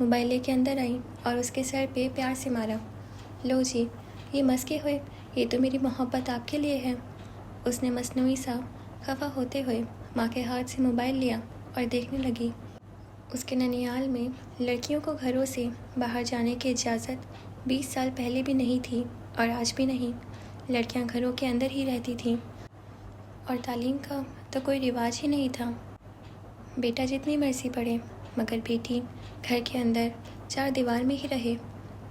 Mobile لے کے اندر آئی اور اس کے سر پہ پیار سے مارا۔ لو جی، یہ مسکے ہوئے، یہ تو میری محبت آپ کے لیے ہے۔ اس نے مصنوعی سا خفا ہوتے ہوئے ماں کے ہاتھ سے موبائل لیا اور دیکھنے لگی۔ اس کے ننیال میں لڑکیوں کو گھروں سے باہر جانے کی اجازت 20 سال پہلے بھی نہیں تھی اور آج بھی نہیں۔ لڑکیاں گھروں کے اندر ہی رہتی تھیں اور تعلیم کا تو کوئی رواج ہی نہیں تھا۔ بیٹا جتنی مرضی پڑھے مگر بیٹی گھر کے اندر 4 دیوار میں ہی رہے،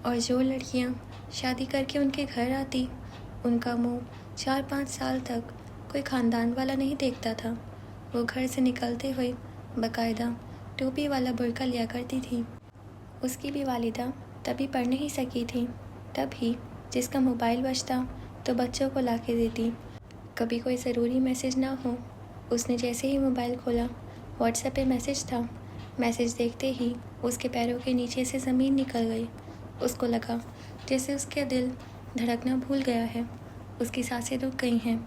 اور جو لڑکیاں شادی کر کے ان کے گھر آتی ان کا منہ 4-5 سال تک کوئی خاندان والا نہیں دیکھتا تھا۔ وہ گھر سے نکلتے ہوئے باقاعدہ ٹوپی والا برقع لیا کرتی تھی۔ اس کی بھی والدہ تبھی پڑھ نہیں سکی تھی، تب ہی جس کا موبائل بجتا تو بچوں کو لا کے دیتی۔ کبھی کوئی ضروری میسج نہ ہو، اس نے جیسے ہی موبائل کھولا واٹس ایپ پہ میسج تھا۔ میسج دیکھتے ہی اس کے پیروں کے نیچے سے زمین نکل گئی۔ اس کو لگا جیسے اس کا دل دھڑکنا بھول گیا ہے، اس کی سانسیں رک گئی ہیں،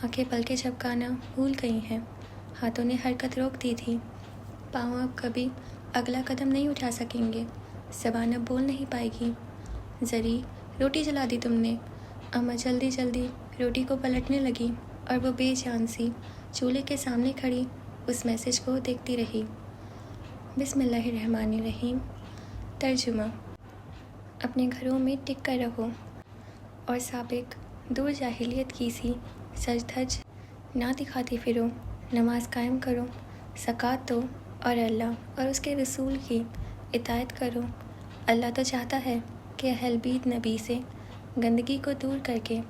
آنکھیں پلکیں جھپکانا بھول گئی ہیں، ہاتھوں نے حرکت روک دی تھی۔ پاؤں اب کبھی اگلا قدم نہیں اٹھا سکیں گے، زبان اب بول نہیں پائے گی۔ زری، روٹی جلا دی تم نے؟ اماں جلدی جلدی روٹی کو پلٹنے لگی اور وہ بے جان سی چولہے کے سامنے کھڑی اس میسج کو دیکھتی رہی۔ بسم اللہ الرحمن الرحیم۔ ترجمہ: اپنے گھروں میں ٹک کر رہو اور سابق دور جاہلیت کی سی سج دھج نہ دکھاتے پھرو، نماز قائم کرو، زکوٰۃ دو اور اللہ اور اس کے رسول کی اطاعت کرو۔ اللہ تو چاہتا ہے کہ اہل بیت نبی سے گندگی کو دور کر کے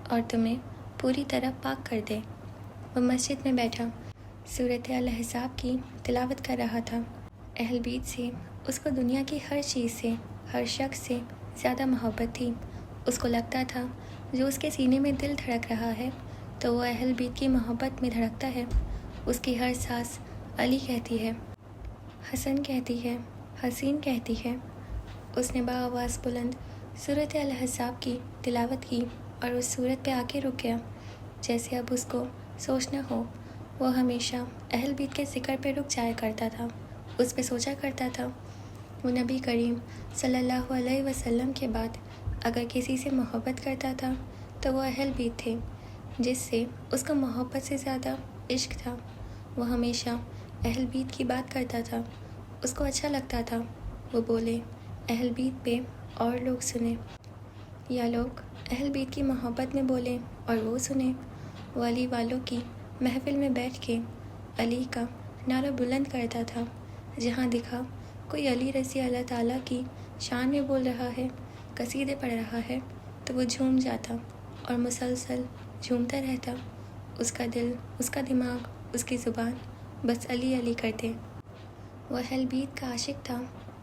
اور تمہیں پوری طرح پاک کر دے۔ وہ مسجد میں بیٹھا سورۃ الاحزاب کی تلاوت کر رہا تھا۔ اہل بیت سے اس کو دنیا کی ہر چیز سے، ہر شخص سے زیادہ محبت تھی۔ اس کو لگتا تھا جو اس کے سینے میں دل دھڑک رہا ہے تو وہ اہل بیت کی محبت میں دھڑکتا ہے۔ اس کی ہر سانس علی کہتی ہے، حسن کہتی ہے، حسین کہتی ہے۔ اس نے بآواز بلند سورۃ الاحزاب کی تلاوت کی اور اس سورت پہ آ کے رک گیا۔ جیسے اب اس کو سوچنا ہو، وہ ہمیشہ اہل بیت کے ذکر پہ رک جایا کرتا تھا۔ اس پہ سوچا کرتا تھا، وہ نبی کریم صلی اللہ علیہ وسلم کے بعد اگر کسی سے محبت کرتا تھا تو وہ اہل بیت تھے، جس سے اس کو محبت سے زیادہ عشق تھا۔ وہ ہمیشہ اہل بیت کی بات کرتا تھا، اس کو اچھا لگتا تھا وہ بولے، اہل بیت پہ اور لوگ سنیں، یا لوگ اہل بیت کی محبت میں بولیں اور وہ سنیں۔ وہ علی والوں کی محفل میں بیٹھ کے علی کا نعرہ بلند کرتا تھا۔ جہاں دکھا کوئی علی رضی اللہ تعالیٰ کی شان میں بول رہا ہے، قصیدے پڑھ رہا ہے، تو وہ جھوم جاتا اور مسلسل جھومتا رہتا۔ اس کا دل، اس کا دماغ، اس کی زبان بس علی علی کرتے۔ وہ اہل بیت کا عاشق تھا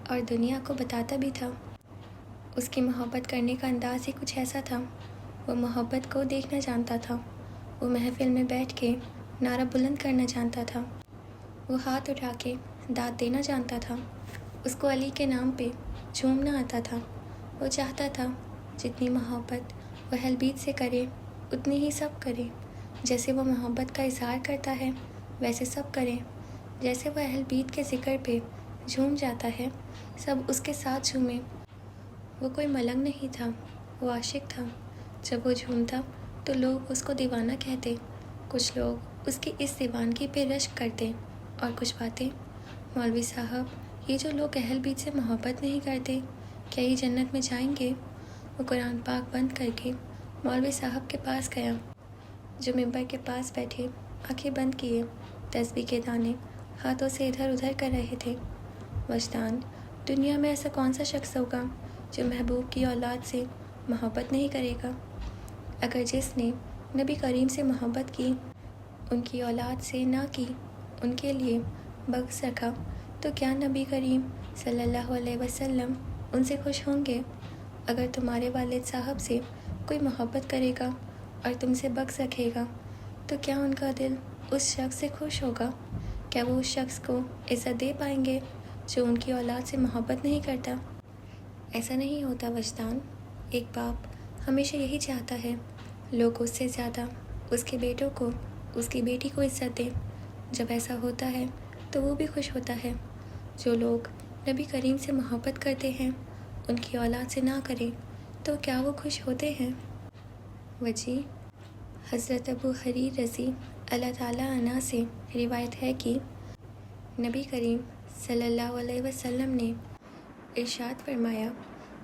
اور دنیا کو بتاتا بھی تھا۔ اس کی محبت کرنے کا انداز ہی کچھ ایسا تھا۔ وہ محبت کو دیکھنا جانتا تھا، وہ محفل میں بیٹھ کے نعرہ بلند کرنا جانتا تھا، وہ ہاتھ اٹھا کے داد دینا جانتا تھا۔ اس کو علی کے نام پہ جھومنا آتا تھا۔ وہ چاہتا تھا جتنی محبت وہ اہل بیت سے کرے اتنی ہی سب کرے۔ جیسے وہ محبت کا اظہار کرتا ہے ویسے سب کریں۔ جیسے وہ اہل بیت کے ذکر پہ جھوم جاتا ہے سب اس کے ساتھ جھومیں۔ وہ کوئی ملنگ نہیں تھا، وہ عاشق تھا۔ جب وہ جھومتا تو لوگ اس کو دیوانہ کہتے، کچھ لوگ اس کی اس دیوانگی پہ رشک کرتے، اور کچھ باتیں، مولوی صاحب یہ جو لوگ اہل بیت سے محبت نہیں کرتے کیا یہ جنت میں جائیں گے؟ وہ قرآن پاک بند کر کے مولوی صاحب کے پاس گیا جو ممبر کے پاس بیٹھے آنکھیں بند کیے تسبیح کے دانے ہاتھوں سے ادھر ادھر کر رہے تھے۔ وجدان، دنیا میں ایسا کون سا شخص ہوگا جو محبوب کی اولاد سے محبت نہیں کرے گا؟ اگر جس نے نبی کریم سے محبت کی ان کی اولاد سے نہ کی، ان کے لیے بغض رکھا، تو کیا نبی کریم صلی اللہ علیہ وسلم ان سے خوش ہوں گے؟ اگر تمہارے والد صاحب سے کوئی محبت کرے گا اور تم سے بغض رکھے گا تو کیا ان کا دل اس شخص سے خوش ہوگا؟ کیا وہ اس شخص کو عزت دے پائیں گے جو ان کی اولاد سے محبت نہیں کرتا؟ ایسا نہیں ہوتا وجدان۔ ایک باپ ہمیشہ یہی چاہتا ہے لوگ اس سے زیادہ اس کے بیٹوں کو، اس کی بیٹی کو عزت دیں۔ جب ایسا ہوتا ہے تو وہ بھی خوش ہوتا ہے۔ جو لوگ نبی کریم سے محبت کرتے ہیں ان کی اولاد سے نہ کریں تو کیا وہ خوش ہوتے ہیں؟ وجہ حضرت ابو حریر رضی اللہ تعالیٰ عنہ سے روایت ہے کہ نبی کریم صلی اللہ علیہ وسلم نے ارشاد فرمایا،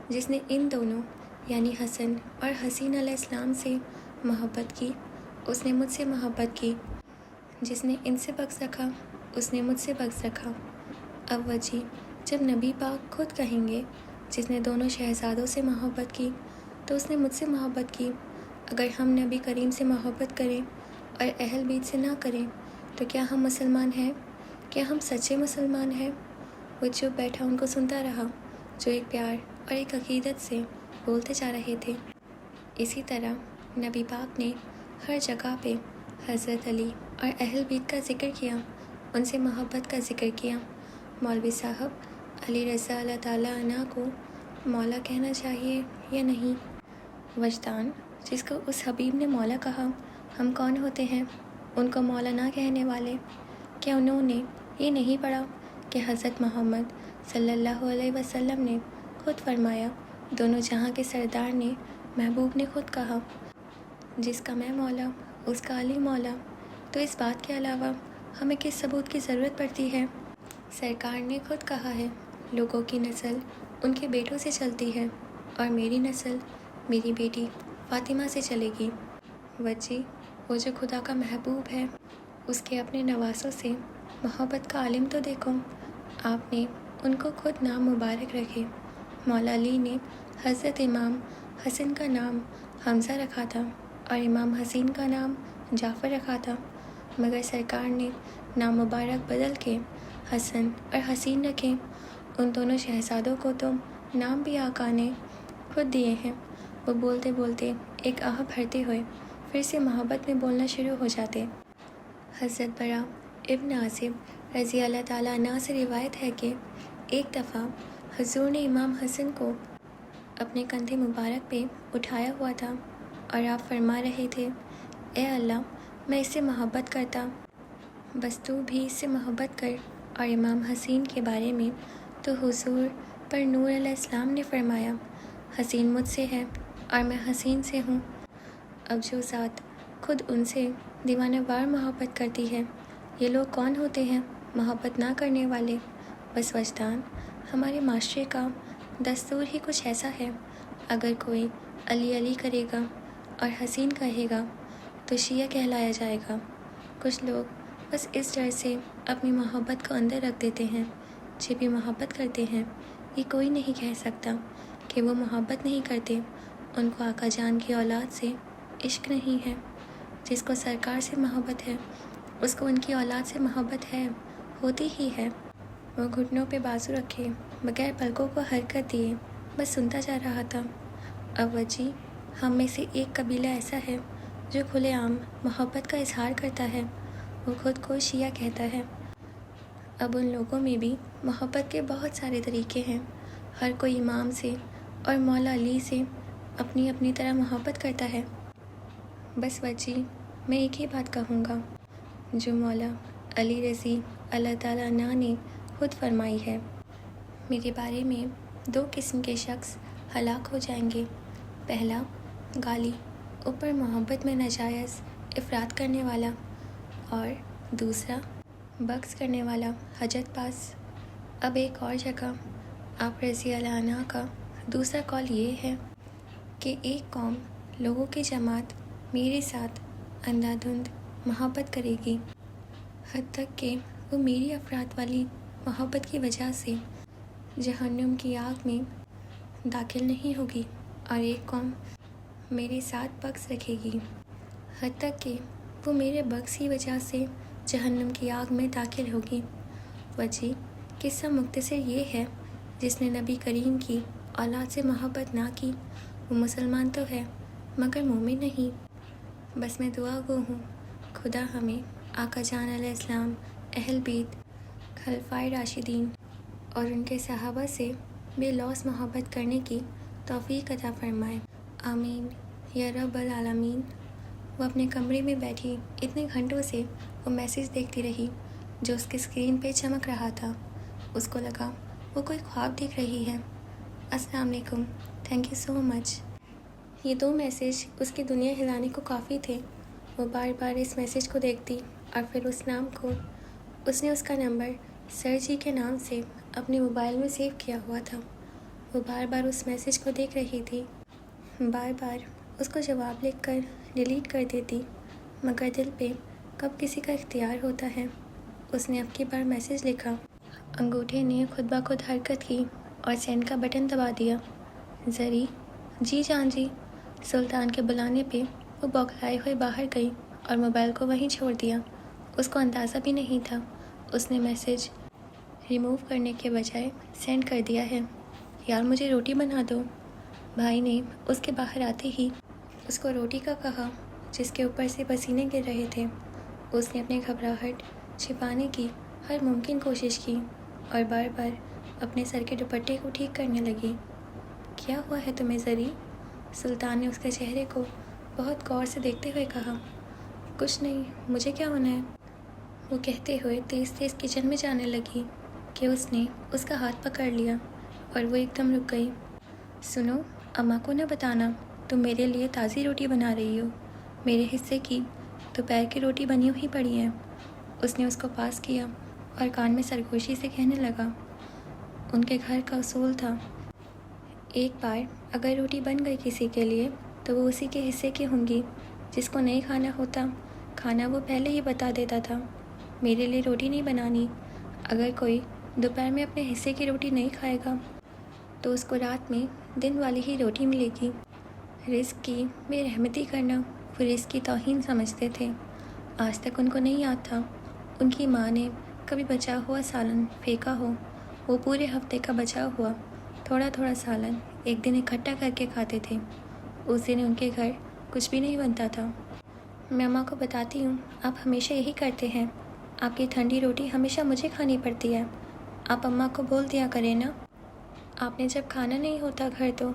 جس نے ان دونوں یعنی حسن اور حسین علیہ السلام سے محبت کی اس نے مجھ سے محبت کی، جس نے ان سے بغض رکھا اس نے مجھ سے بغض رکھا۔ اب وجہ جب نبی پاک خود کہیں گے جس نے دونوں شہزادوں سے محبت کی تو اس نے مجھ سے محبت کی، اگر ہم نبی کریم سے محبت کریں اور اہل بیت سے نہ کریں تو کیا ہم مسلمان ہیں؟ کیا ہم سچے مسلمان ہیں؟ وہ چپ بیٹھا ان کو سنتا رہا جو ایک پیار اور ایک عقیدت سے بولتے جا رہے تھے۔ اسی طرح نبی پاک نے ہر جگہ پہ حضرت علی اور اہل بیت کا ذکر کیا، ان سے محبت کا ذکر کیا۔ مولوی صاحب علی رضا اللہ تعالیٰ عنہ کو مولا کہنا چاہیے یا نہیں؟ وجدان جس کو اس حبیب نے مولا کہا، ہم کون ہوتے ہیں ان کو مولا نہ کہنے والے؟ کیا انہوں نے یہ نہیں پڑھا کہ حضرت محمد صلی اللہ علیہ وسلم نے خود فرمایا، دونوں جہاں کے سردار نے محبوب نے خود کہا، جس کا میں مولا اس کا علی مولا؟ تو اس بات کے علاوہ ہمیں کس ثبوت کی ضرورت پڑتی ہے؟ سرکار نے خود کہا ہے، لوگوں کی نسل ان کے بیٹوں سے چلتی ہے اور میری نسل میری بیٹی فاطمہ سے چلے گی۔ وجہ وہ جو خدا کا محبوب ہے اس کے اپنے نواسوں سے محبت کا عالم تو دیکھو۔ آپ نے ان کو خود نام مبارک رکھے۔ مولا علی نے حضرت امام حسن کا نام حمزہ رکھا تھا اور امام حسین کا نام جعفر رکھا تھا، مگر سرکار نے نام مبارک بدل کے حسن اور حسین رکھے۔ ان دونوں شہزادوں کو تو نام بھی آقا نے خود دیے ہیں۔ وہ بولتے بولتے ایک آہ بھرتے ہوئے پھر سے محبت میں بولنا شروع ہو جاتے۔ حضرت برا ابن عازب رضی اللہ تعالیٰ عنہ سے روایت ہے کہ ایک دفعہ حضور نے امام حسن کو اپنے کندھے مبارک پہ اٹھایا ہوا تھا اور آپ فرما رہے تھے، اے اللہ میں اس سے محبت کرتا، بس تو بھی اس سے محبت کر۔ اور امام حسین کے بارے میں تو حضور پر نور علیہ السلام نے فرمایا، حسین مجھ سے ہے اور میں حسین سے ہوں۔ اب جو ذات خود ان سے دیوانہ وار محبت کرتی ہے، یہ لوگ کون ہوتے ہیں محبت نہ کرنے والے؟ بس وجدان ہمارے معاشرے کا دستور ہی کچھ ایسا ہے، اگر کوئی علی علی کرے گا اور حسین کہے گا تو شیعہ کہلایا جائے گا۔ کچھ لوگ بس اس ڈر سے اپنی محبت کو اندر رکھ دیتے ہیں، چھپی محبت کرتے ہیں۔ یہ کوئی نہیں کہہ سکتا کہ وہ محبت نہیں کرتے، ان کو آقا جان کی اولاد سے عشق نہیں ہے۔ جس کو سرکار سے محبت ہے اس کو ان کی اولاد سے محبت ہے، ہوتی ہی ہے۔ وہ گھٹنوں پہ بازو رکھے بغیر پلکوں کو حرکت دیے بس سنتا جا رہا تھا۔ اب وجہ ہم میں سے ایک قبیلہ ایسا ہے جو کھلے عام محبت کا اظہار کرتا ہے، وہ خود کو شیعہ کہتا ہے۔ اب ان لوگوں میں بھی محبت کے بہت سارے طریقے ہیں، ہر کوئی امام سے اور مولا علی سے اپنی اپنی طرح محبت کرتا ہے۔ بس وجہ میں ایک ہی بات کہوں گا جو مولا علی رضی اللہ تعالیٰ عنہ نے خود فرمائی ہے، میرے بارے میں دو قسم کے شخص ہلاک ہو جائیں گے، پہلا گالی اوپر محبت میں ناجائز افراد کرنے والا، اور دوسرا بغض کرنے والا حجت باز۔ اب ایک اور جگہ آپ رضی اللہ عنہ کا دوسرا قول یہ ہے کہ ایک قوم لوگوں کی جماعت میرے ساتھ اندھا دھند محبت کرے گی، حد تک کہ وہ میری افراد والی محبت کی وجہ سے جہنم کی آگ میں داخل نہیں ہوگی، اور ایک قوم میرے ساتھ بغض رکھے گی، حد تک کہ وہ میرے بغض کی وجہ سے جہنم کی آگ میں داخل ہوگی۔ وجہ قصہ مختصر یہ ہے، جس نے نبی کریم کی اولاد سے محبت نہ کی وہ مسلمان تو ہے مگر مومن نہیں۔ بس میں دعا گو ہوں، خدا ہمیں آقا جان علیہ السلام، اہل بیت، خلفائے راشدین اور ان کے صحابہ سے بے لوث محبت کرنے کی توفیق عطا فرمائے، آمین یا رب العالمین۔ وہ اپنے کمرے میں بیٹھی اتنے گھنٹوں سے وہ میسیج دیکھتی رہی جو اس کی اسکرین پہ چمک رہا تھا۔ اس کو لگا وہ کوئی خواب دیکھ رہی ہے۔ السلام علیکم، تھینک یو سو مچ۔ یہ 2 میسیج اس کی دنیا ہلانے کو کافی تھے۔ وہ بار بار اس میسیج کو دیکھتی اور پھر اس نام کو، اس نے اس کا نمبر سر جی کے نام سے اپنے موبائل میں سیو کیا ہوا تھا۔ وہ بار بار اس میسیج کو دیکھ رہی تھی، بار بار اس کو جواب لکھ کر ڈیلیٹ کر دیتی، مگر دل پہ کب کسی کا اختیار ہوتا ہے۔ اس نے اب کی بار میسیج لکھا۔ انگوٹھے نے خود بخود حرکت کی اور سینڈ کا بٹن دبا دیا۔ زری، جی جان جی۔ سلطان کے بلانے پہ وہ بوکھلائے ہوئے باہر گئی اور موبائل کو وہیں چھوڑ دیا۔ اس کو اندازہ بھی نہیں تھا اس نے میسیج ریموو کرنے کے بجائے سینڈ کر دیا ہے۔ یار مجھے روٹی بنا دو۔ بھائی نے اس کے باہر آتے ہی اس کو روٹی کا کہا، جس کے اوپر سے پسینے گر رہے تھے۔ اس نے اپنے گھبراہٹ چھپانے کی ہر ممکن کوشش کی اور بار بار اپنے سر کے دوپٹے کو ٹھیک کرنے لگی۔ کیا ہوا ہے تمہیں زری؟ سلطان نے اس کے چہرے کو بہت غور سے دیکھتے ہوئے کہا۔ کچھ نہیں، مجھے کیا ہونا ہے؟ وہ کہتے ہوئے تیز تیز کچن میں جانے لگی کہ اس نے اس کا ہاتھ پکڑ لیا اور وہ ایک دم رک گئی۔ سنو، اماں کو نہ بتانا تم میرے لیے تازی روٹی بنا رہی ہو۔ میرے حصے کی دوپہر کی روٹی بنی ہوئی پڑی ہے۔ اس نے اس کو پاس کیا اور کان میں سرگوشی سے کہنے لگا۔ ان کے گھر کا اصول تھا، ایک بار اگر روٹی بن گئی کسی کے لیے تو وہ اسی کے حصے کی ہوں گی۔ جس کو نہیں کھانا ہوتا کھانا وہ پہلے ہی بتا دیتا تھا۔ میرے لیے روٹی نہیں بنانی۔ اگر کوئی دوپہر میں اپنے حصے کی روٹی نہیں کھائے گا تو اس کو رات میں دن والی ہی روٹی ملے گی۔ رزق کی بے رحمتی کرنا وہ رزق کی توہین سمجھتے تھے۔ آج تک ان کو نہیں یاد تھا ان کی ماں نے کبھی بچا ہوا سالن پھینکا ہو۔ وہ پورے ہفتے کا بچا ہوا تھوڑا تھوڑا سالن ایک دن اکٹھا کر کے کھاتے تھے۔ اس دن ان کے گھر کچھ بھی نہیں بنتا تھا۔ میں اماں کو بتاتی ہوں، آپ ہمیشہ یہی کرتے ہیں۔ آپ کی ٹھنڈی روٹی ہمیشہ مجھے کھانی پڑتی ہے۔ آپ اماں کو بول دیا کریں نا، آپ نے جب کھانا نہیں ہوتا گھر تو۔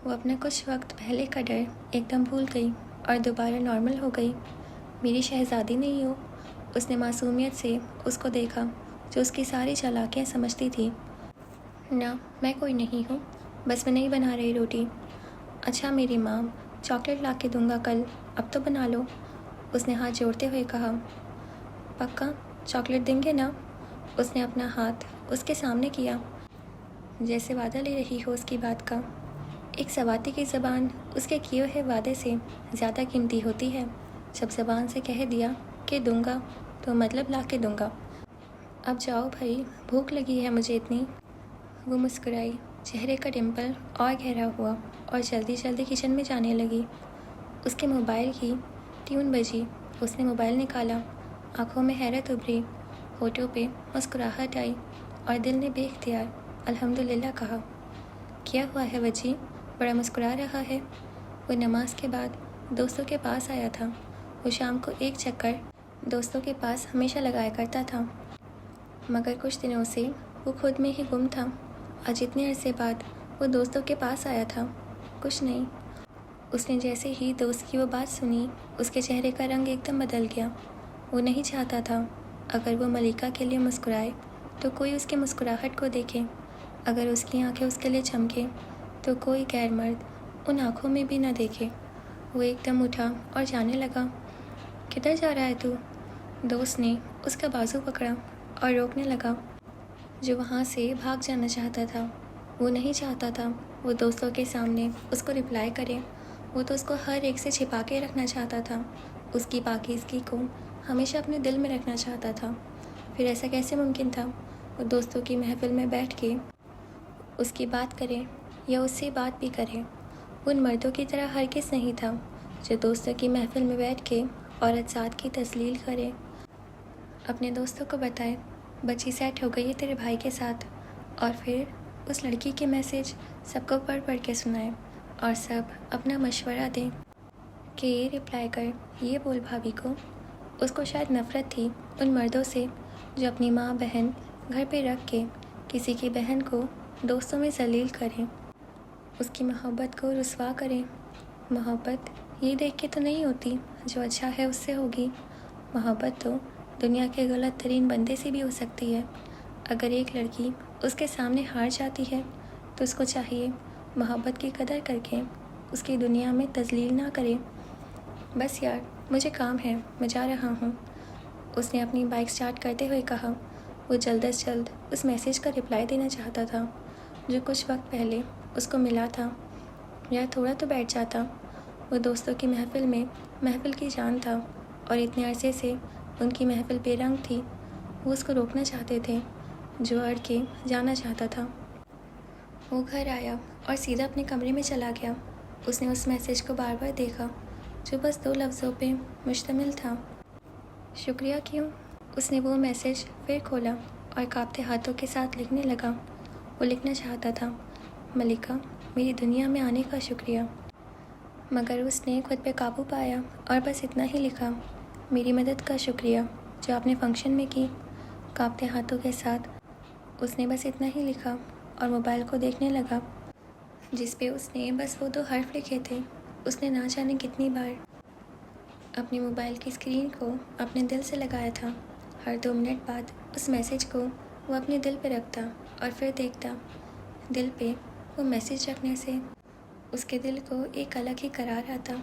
وہ اپنا کچھ وقت پہلے کا ڈر ایک دم بھول گئی اور دوبارہ نارمل ہو گئی۔ میری شہزادی نہیں ہو؟ اس نے معصومیت سے اس کو دیکھا جو اس کی ساری چالاکیاں سمجھتی تھی۔ نہ، میں کوئی نہیں ہوں، بس میں نہیں بنا رہی روٹی۔ اچھا میری ماں، چاکلیٹ لا کے دوں گا کل، اب تو بنا لو۔ اس نے ہاتھ جوڑتے ہوئے کہا۔ پکا چاکلیٹ دیں گے نا؟ اس نے اپنا ہاتھ اس کے سامنے کیا جیسے وعدہ لے رہی ہو اس کی بات کا۔ ایک سواتی کی زبان اس کے کیے ہوئے وعدے سے زیادہ قیمتی ہوتی ہے۔ جب زبان سے کہہ دیا کہ دوں گا تو مطلب لا کے دوں گا۔ اب جاؤ بھائی، بھوک لگی ہے مجھے اتنی۔ وہ مسکرائی، چہرے کا ڈمپل اور گہرا ہوا اور جلدی جلدی کچن میں جانے لگی۔ اس کے موبائل کی ٹیون بجی۔ اس نے موبائل نکالا، آنکھوں میں حیرت ابھری، ہونٹوں پہ مسکراہٹ آئی اور دل نے بے اختیار الحمدللہ کہا۔ کیا ہوا ہے وجی؟ بڑا مسکرا رہا ہے۔ وہ نماز کے بعد دوستوں کے پاس آیا تھا۔ وہ شام کو ایک چکر دوستوں کے پاس ہمیشہ لگایا کرتا تھا، مگر کچھ دنوں سے وہ خود میں ہی گم تھا۔ آج اتنے عرصے بعد وہ دوستوں کے پاس آیا تھا۔ کچھ نہیں۔ اس نے جیسے ہی دوست کی وہ بات سنی، اس کے چہرے کا رنگ ایک دم بدل گیا۔ وہ نہیں چاہتا تھا اگر وہ ملیکہ کے لیے مسکرائے تو کوئی اس کی مسکراہٹ کو دیکھے۔ اگر اس کی آنکھیں اس کے لیے چمکے تو کوئی غیر مرد ان آنکھوں میں بھی نہ دیکھے۔ وہ ایک دم اٹھا اور جانے لگا۔ کدھر جا رہا ہے تو؟ دوست نے اس کا بازو پکڑا اور روکنے لگا، جو وہاں سے بھاگ جانا چاہتا تھا۔ وہ نہیں چاہتا تھا وہ دوستوں کے سامنے اس کو رپلائی کرے۔ وہ تو اس کو ہر ایک سے چھپا کے رکھنا چاہتا تھا، اس کی پاکیزگی کو ہمیشہ اپنے دل میں رکھنا چاہتا تھا۔ پھر ایسا کیسے ممکن تھا وہ دوستوں کی محفل میں بیٹھ کے اس کی بات کرے یا اس سے بات بھی کرے؟ ان مردوں کی طرح ہرگز نہیں تھا جو دوستوں کی محفل میں بیٹھ کے عورت ذات کی تذلیل کرے، اپنے دوستوں کو بتائے بچی سیٹ ہو گئی ہے تیرے بھائی کے ساتھ، اور پھر اس لڑکی کے میسیج سب کو پڑھ پڑھ کے سنائے اور سب اپنا مشورہ دیں کہ یہ رپلائی کر، یہ بول بھابھی کو۔ اس کو شاید نفرت تھی ان مردوں سے جو اپنی ماں بہن گھر پہ رکھ کے کسی کی بہن کو دوستوں میں ذلیل کریں، اس کی محبت کو رسوا کریں۔ محبت یہ دیکھ کے تو نہیں ہوتی جو اچھا ہے اس سے ہوگی۔ محبت تو دنیا کے غلط ترین بندے سے بھی ہو سکتی ہے۔ اگر ایک لڑکی اس کے سامنے ہار جاتی ہے تو اس کو چاہیے محبت کی قدر کر کے اس کی دنیا میں تذلیل نہ کرے۔ بس یار مجھے کام ہے، میں جا رہا ہوں، اس نے اپنی بائک سٹارٹ کرتے ہوئے کہا۔ وہ جلد از جلد اس میسیج کا رپلائی دینا چاہتا تھا جو کچھ وقت پہلے اس کو ملا تھا، یا تھوڑا تو بیٹھ جاتا۔ وہ دوستوں کی محفل میں محفل کی جان تھا اور اتنے عرصے سے ان کی محفل بے رنگ تھی۔ وہ اس کو روکنا چاہتے تھے جو اڑ کے جانا چاہتا تھا۔ وہ گھر آیا اور سیدھا اپنے کمرے میں چلا گیا۔ اس نے اس میسیج کو بار بار دیکھا جو بس 2 لفظوں پہ مشتمل تھا، شکریہ کیوں۔ اس نے وہ میسیج پھر کھولا اور کانپتے ہاتھوں کے ساتھ لکھنے لگا۔ وہ لکھنا چاہتا تھا، ملکہ میری دنیا میں آنے کا شکریہ، مگر اس نے خود پہ قابو پایا اور بس اتنا ہی لکھا، میری مدد کا شکریہ جو آپ نے فنکشن میں کی۔ کانپتے ہاتھوں کے ساتھ اس نے بس اتنا ہی لکھا اور موبائل کو دیکھنے لگا جس پہ اس نے بس وہ 2 حرف لکھے تھے۔ اس نے نہ جانے کتنی بار اپنے موبائل کی اسکرین کو اپنے دل سے لگایا تھا۔ ہر 2 منٹ بعد اس میسیج کو وہ اپنے دل پہ رکھتا اور پھر دیکھتا۔ دل پہ وہ میسیج رکھنے سے اس کے دل کو ایک الگ ہی قرار آتا۔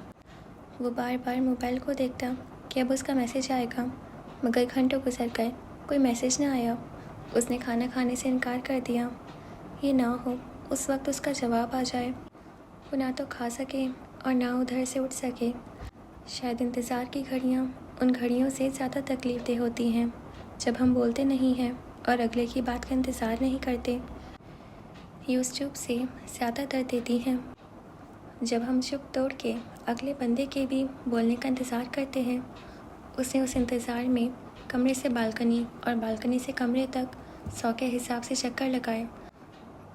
وہ بار بار موبائل کو دیکھتا کہ اب اس کا میسیج آئے گا، مگر گھنٹوں گزر گئے، کوئی میسیج نہ آیا۔ اس نے کھانا کھانے سے انکار کر دیا۔ یہ نہ ہو اس وقت اس کا جواب آ جائے، وہ نہ تو کھا سکے اور نہ ادھر سے اٹھ سکے۔ شاید انتظار کی گھڑیاں ان گھڑیوں سے زیادہ تکلیف دہ ہوتی ہیں جب ہم بولتے نہیں ہیں اور اگلے کی بات کا انتظار نہیں کرتے۔ یہ اس چپ سے زیادہ درد دیتی ہیں جب ہم چپ توڑ کے اگلے بندے کے بھی بولنے کا انتظار کرتے ہیں۔ اس نے اس انتظار میں کمرے سے بالکنی اور بالکنی سے کمرے تک 100 کے حساب سے چکر لگائے۔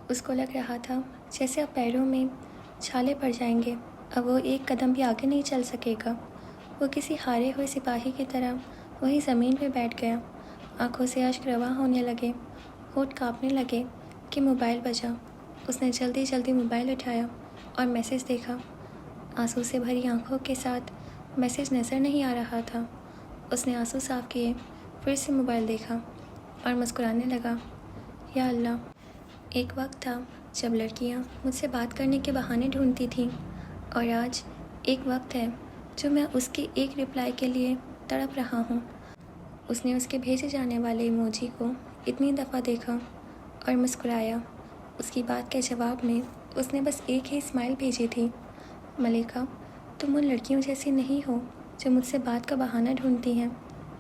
اس کو لگ رہا تھا جیسے اب پیروں میں چھالے پڑ جائیں گے، اب وہ ایک قدم بھی آگے نہیں چل سکے گا۔ وہ کسی ہارے ہوئے سپاہی کی طرح وہی زمین پہ بیٹھ گیا۔ آنکھوں سے اشک رواں ہونے لگے، ہونٹ کانپنے لگے کہ موبائل بجا۔ اس نے جلدی جلدی موبائل اٹھایا اور میسیج دیکھا۔ آنسو سے بھری آنکھوں کے ساتھ میسیج نظر نہیں آ رہا تھا۔ اس نے آنسو صاف کیے، پھر سے موبائل دیکھا اور مسکرانے لگا، یا اللہ، ایک وقت تھا جب لڑکیاں مجھ سے بات کرنے کے بہانے ڈھونڈتی تھیں، اور آج ایک وقت ہے جو میں اس کے ایک رپلائی کے لیے تڑپ رہا ہوں۔ اس نے اس کے بھیجے جانے والے ایموجی کو اتنی دفعہ دیکھا اور مسکرایا۔ اس کی بات کے جواب میں اس نے بس ایک ہی اسمائل بھیجی تھی، ملکہ تم ان لڑکیوں جیسی نہیں ہو جو مجھ سے بات کا بہانہ ڈھونڈتی ہیں،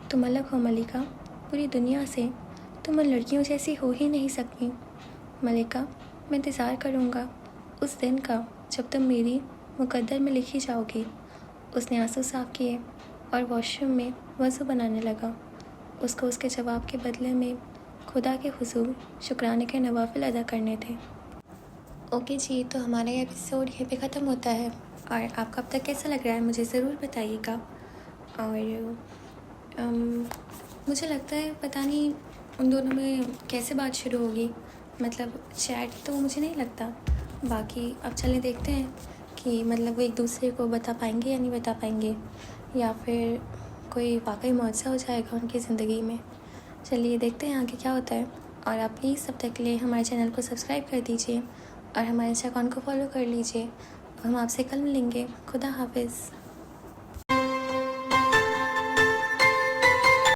تم الگ ہو ملکہ، پوری دنیا سے تم ان لڑکیوں جیسی ہو ہی نہیں سکتی۔ ملکہ میں انتظار کروں گا اس دن کا جب تم میری مقدر میں لکھی جاؤ گی۔ اس نے آنسو صاف کیے اور واش روم میں وضو بنانے لگا۔ اس کو اس کے جواب کے بدلے میں خدا کے حضور شکرانے کے نوافل ادا کرنے تھے۔ اوکے جی، تو ہمارا یہ ایپیسوڈ یہیں پہ ختم ہوتا ہے، اور آپ کو اب تک کیسا لگ رہا ہے مجھے ضرور بتائیے گا۔ اور مجھے لگتا ہے پتہ نہیں ان دونوں میں کیسے بات شروع ہوگی، مطلب چیٹ تو مجھے نہیں لگتا، باقی اب چلیں دیکھتے ہیں کہ مطلب وہ ایک دوسرے کو بتا پائیں گے یا نہیں بتا پائیں گے، یا پھر کوئی واقعی معجزہ ہو جائے گا ان کی زندگی میں۔ چلیے دیکھتے ہیں آگے کیا ہوتا ہے، اور آپ پلیز سب تک کے لیے ہمارے چینل کو سبسکرائب کر دیجیے اور ہمارے انسٹاگرام کو فالو کر لیجیے۔ ہم آپ سے کل ملیں گے۔ خدا حافظ۔